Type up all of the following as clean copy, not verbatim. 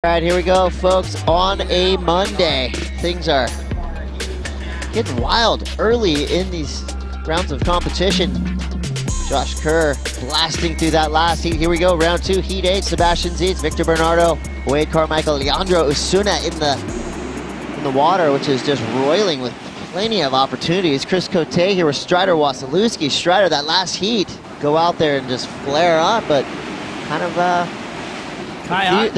All right, here we go, folks. On a Monday, things are getting wild early in these rounds of competition. Josh Kerr blasting through that last heat. Here we go, round two, heat 8. Sebastian Zietz, Victor Bernardo, Wade Carmichael, Leandro, Usuna in the water, which is just roiling with plenty of opportunities. Chris Cote here with Strider Wasilewski. Strider, that last heat, go out there and just flare up, but kind of the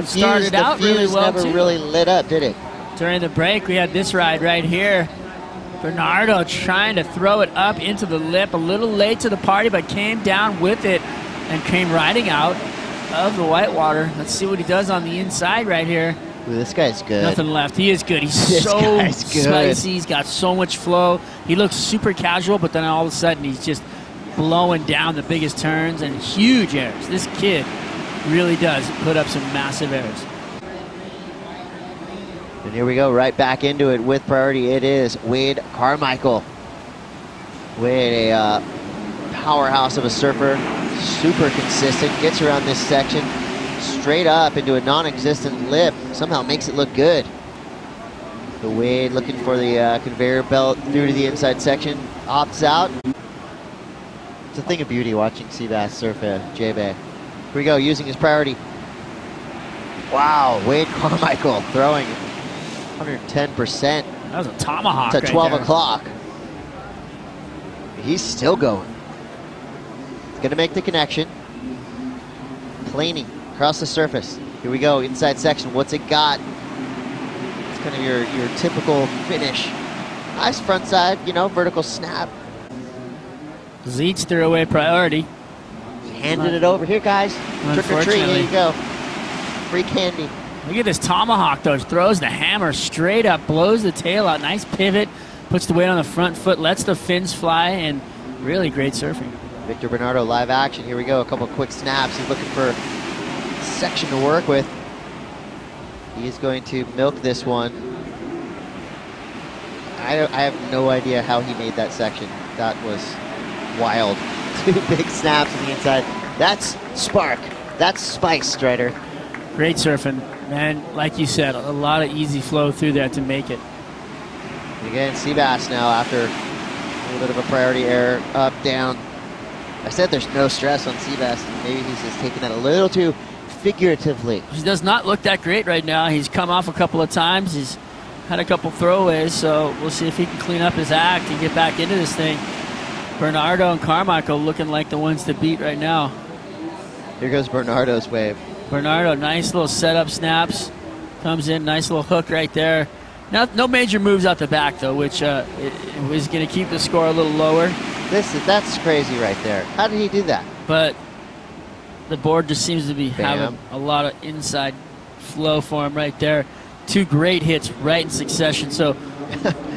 fuse never really lit up, did it? During the break, we had this ride right here. Bernardo trying to throw it up into the lip, a little late to the party, but came down with it and came riding out of the whitewater. Let's see what he does on the inside right here. Ooh, this guy's good. Nothing left. He is good. He's so spicy. He's got so much flow. He looks super casual, but then all of a sudden he's just blowing down the biggest turns and huge airs. This kid really does put up some massive airs. And here we go, right back into it with priority. It is Wade Carmichael. Wade, a powerhouse of a surfer, super consistent, gets around this section, straight up into a non-existent lip, somehow makes it look good. The Wade looking for the conveyor belt through to the inside section, opts out. It's a thing of beauty watching Seabass surf at J-Bay. Here we go, using his priority. Wow, Wade Carmichael throwing 110%. That was a tomahawk to 12 o'clock. He's still going. He's gonna make the connection. Planing across the surface. Here we go, inside section. What's it got? It's kind of your typical finish. Nice front side, you know, vertical snap. Zietz threw away priority. Handed it over. Here, guys. Trick or treat. Here you go. Free candy. Look at this tomahawk, though. Throws the hammer straight up, blows the tail out. Nice pivot. Puts the weight on the front foot, lets the fins fly, and really great surfing. Victor Bernardo, live action. Here we go. A couple quick snaps. He's looking for a section to work with. He is going to milk this one. I have no idea how he made that section. That was wild. Two big snaps on the inside. That's spark. That's spice, Strider. Great surfing. And like you said, a lot of easy flow through there to make it. And again, Seabass now after a little bit of a priority error. Up, down. I said there's no stress on Seabass. Maybe he's just taking that a little too figuratively. He does not look that great right now. He's come off a couple of times. He's had a couple throwaways, so we'll see if he can clean up his act and get back into this thing. Bernardo and Carmichael looking like the ones to beat right now. Here goes Bernardo's wave. Bernardo, nice little setup snaps. Comes in, nice little hook right there. No major moves out the back, though, which it was going to keep the score a little lower. That's crazy right there. How did he do that? But the board just seems to be having a lot of inside flow for him right there. Two great hits right in succession. So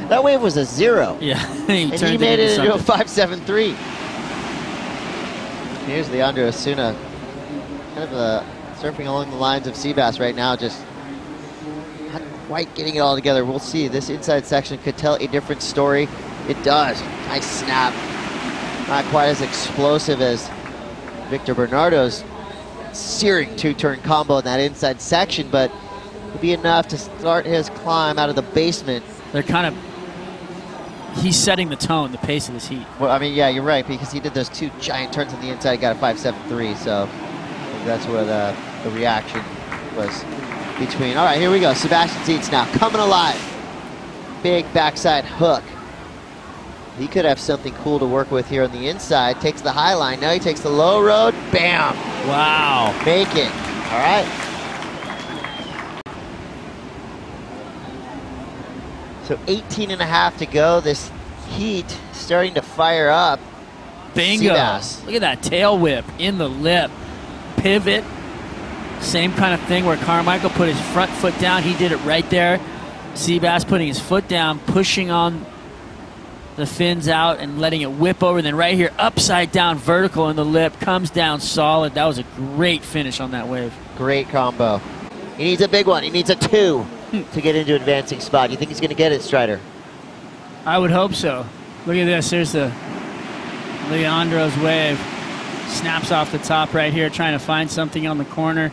that wave was a 0. Yeah. He made it into a 5.73. Here's Leandro Usuna. Kind of surfing along the lines of Seabass right now, just not quite getting it all together. We'll see. This inside section could tell a different story. It does. Nice snap. Not quite as explosive as Victor Bernardo's searing two-turn combo in that inside section, but it'll be enough to start his climb out of the basement. They're kind of, he's setting the tone, the pace of this heat. Well, I mean, yeah, you're right, because he did those two giant turns on the inside, got a 5.73, so that's where the reaction was between. All right, here we go. Sebastian Zietz now coming alive. Big backside hook. He could have something cool to work with here on the inside. Takes the high line. Now he takes the low road. Bam. Wow. Make it. All right. So 18.5 to go. This heat starting to fire up. Bingo. Seabass. Look at that tail whip in the lip. Pivot. Same kind of thing where Carmichael put his front foot down. He did it right there. Seabass putting his foot down, pushing on the fins out and letting it whip over. And then right here, upside down, vertical in the lip, comes down solid. That was a great finish on that wave. Great combo. He needs a big one. He needs a 2 to get into advancing spot. You think he's going to get it, Strider? I would hope so. Look at this. Here's the Leandro's wave. Snaps off the top right here, trying to find something on the corner.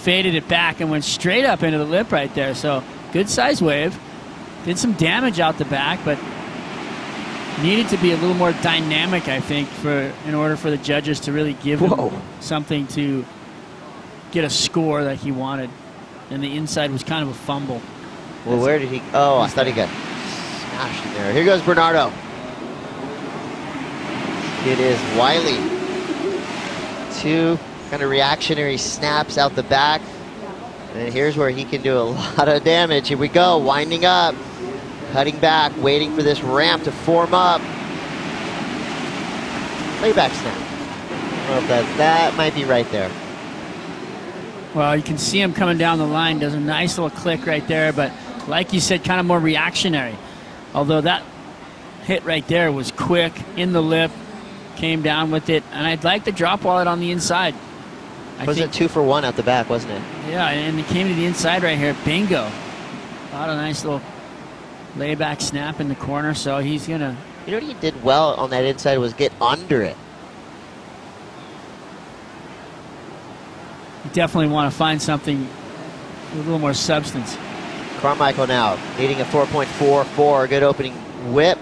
faded it back and went straight up into the lip right there. So good size wave. Did some damage out the back, but needed to be a little more dynamic, I think, in order for the judges to really give him something to get a score that he wanted. And the inside was kind of a fumble. Well, where did he? Oh, I thought he got smashed in there. Here goes Bernardo. It is wily. Two kind of reactionary snaps out the back. And here's where he can do a lot of damage. Here we go, winding up. Cutting back, waiting for this ramp to form up. Layback snap. I don't know if that might be right there. Well, you can see him coming down the line. Does a nice little click right there, but like you said, kind of more reactionary. Although that hit right there was quick, in the lip, came down with it, and I'd like the drop wallet on the inside. Was it 2 for 1 out the back, wasn't it? Yeah, and it came to the inside right here. Bingo. A lot of nice little layback snap in the corner, so he's gonna... You know what he did well on that inside was get under it. You definitely want to find something with a little more substance. Carmichael now needing a 4.44. Good opening whip.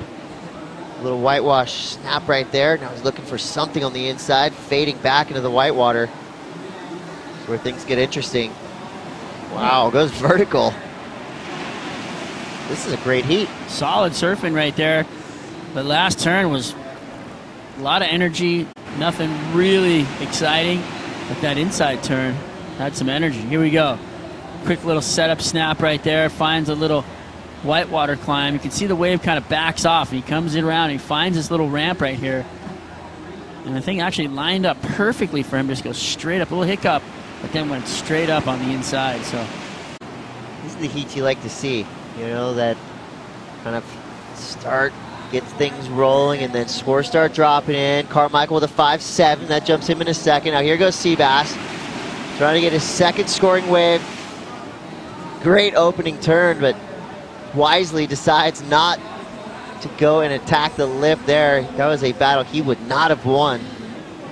A little whitewash snap right there. Now he's looking for something on the inside, fading back into the whitewater. That's where things get interesting. Wow, goes vertical. This is a great heat. Solid surfing right there. The last turn was a lot of energy, nothing really exciting, but that inside turn had some energy. Here we go. Quick little setup snap right there. Finds a little whitewater climb. You can see the wave kind of backs off. And he comes in around. And he finds this little ramp right here. And the thing actually lined up perfectly for him. Just goes straight up. A little hiccup, but then went straight up on the inside. So this is the heat you like to see. You know, that kind of start, gets things rolling, and then scores start dropping in. Carmichael with a 5.7. That jumps him in a second. Now here goes Sebastian, trying to get his second scoring wave. Great opening turn, but wisely decides not to go and attack the lip there. That was a battle he would not have won.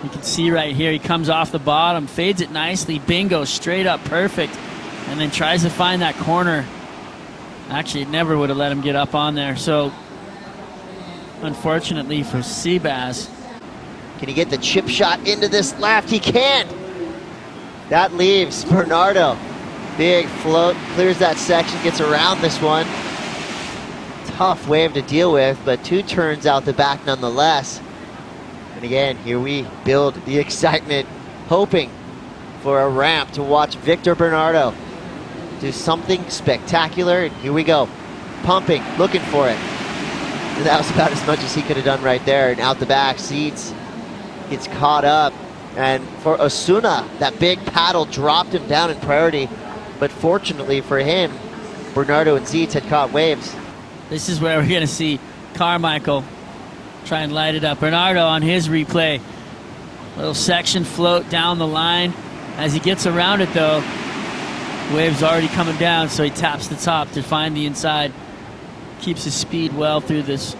You can see right here, he comes off the bottom, fades it nicely, bingo, straight up, perfect, and then tries to find that corner. Actually, it never would have let him get up on there. So, unfortunately for Seabass. Can he get the chip shot into this left? He can't. That leaves Bernardo. Big float, clears that section, gets around this one. Tough wave to deal with, but 2 turns out the back nonetheless. And again, here we build the excitement, hoping for a ramp to watch Victor Bernardo do something spectacular. And here we go, pumping, looking for it. And that was about as much as he could have done right there. And out the back, Zietz gets caught up. And for Usuna, that big paddle dropped him down in priority. But fortunately for him, Bernardo and Zietz had caught waves. This is where we're going to see Carmichael try and light it up. Bernardo on his replay. Little section float down the line. As he gets around it, though, wave's already coming down, so he taps the top to find the inside. Keeps his speed well through this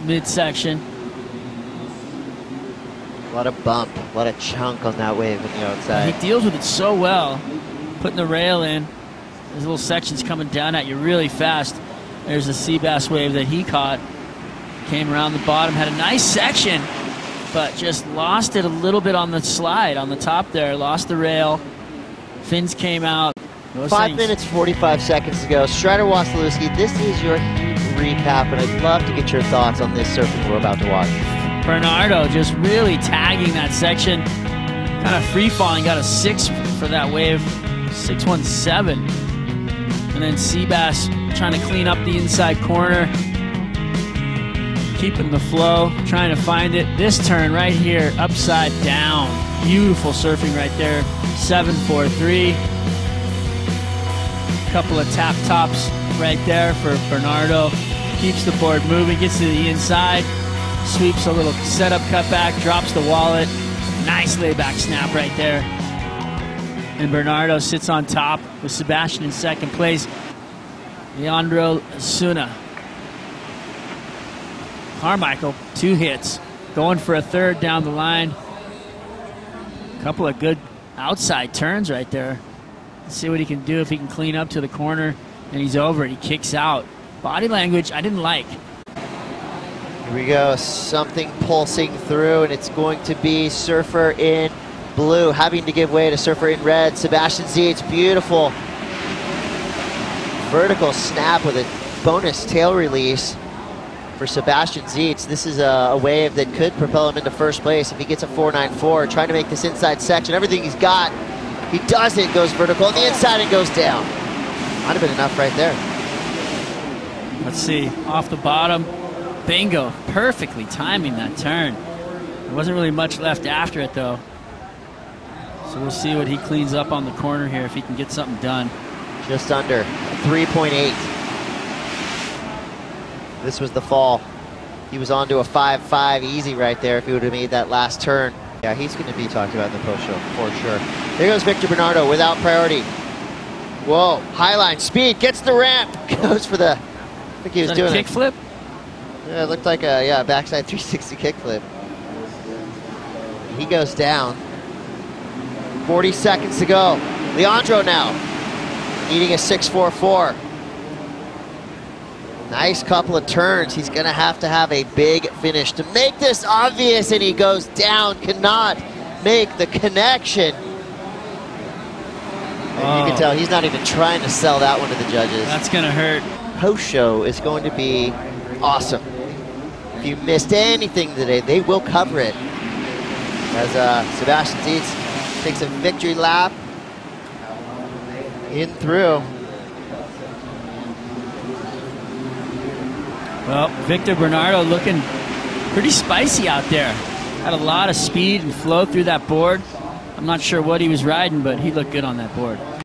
midsection. A lot of bump, a lot of chunk on that wave on the outside. He deals with it so well, putting the rail in. There's little sections coming down at you really fast. There's a sea bass wave that he caught. Came around the bottom, had a nice section, but just lost it a little bit on the slide, on the top there. Lost the rail. Fins came out. 5 minutes, 45 seconds to go. Strider Wasilewski, this is your heat recap, and I'd love to get your thoughts on this surfing we're about to watch. Bernardo just really tagging that section. Kind of free-falling, got a 6 for that wave. 6.17. And then Seabass trying to clean up the inside corner. Keeping the flow, trying to find it. This turn right here, upside down. Beautiful surfing right there. 7.43. Couple of tap tops right there for Bernardo. Keeps the board moving, gets to the inside. Sweeps a little setup cutback, drops the wallet. Nice layback snap right there. And Bernardo sits on top with Sebastian in second place. Leandro, Usuna. Carmichael, 2 hits. Going for a third down the line. Couple of good outside turns right there. Let's see what he can do if he can clean up to the corner, and he's over it. He kicks out. Body language I didn't like. Here we go, something pulsing through, and it's going to be Surfer in blue, having to give way to Surfer in red. Sebastian Zietz, beautiful vertical snap with a bonus tail release for Sebastian Zietz. This is a wave that could propel him into first place if he gets a 4.94, trying to make this inside section. Everything he's got, he does it, goes vertical on the inside and goes down. Might have been enough right there. Let's see, off the bottom, bingo, perfectly timing that turn. There wasn't really much left after it though. So we'll see what he cleans up on the corner here, if he can get something done. Just under 3.8. This was the fall. He was on to a 5.5 easy right there if he would have made that last turn. Yeah, he's going to be talked about in the post show for sure. There goes Victor Bernardo without priority. Whoa, highline speed, gets the ramp, goes for the, I think he was doing a kickflip? Yeah, it looked like a backside 360 kickflip. He goes down. 40 seconds to go. Leandro now, needing a 6.44. Nice couple of turns. He's gonna have to have a big finish to make this obvious, and he goes down, cannot make the connection. And you can tell he's not even trying to sell that one to the judges. That's gonna hurt. Post show is going to be awesome. If you missed anything today, they will cover it. As Sebastian Zietz takes a victory lap in through. Well, Victor Bernardo looking pretty spicy out there. Had a lot of speed and flow through that board. I'm not sure what he was riding, but he looked good on that board.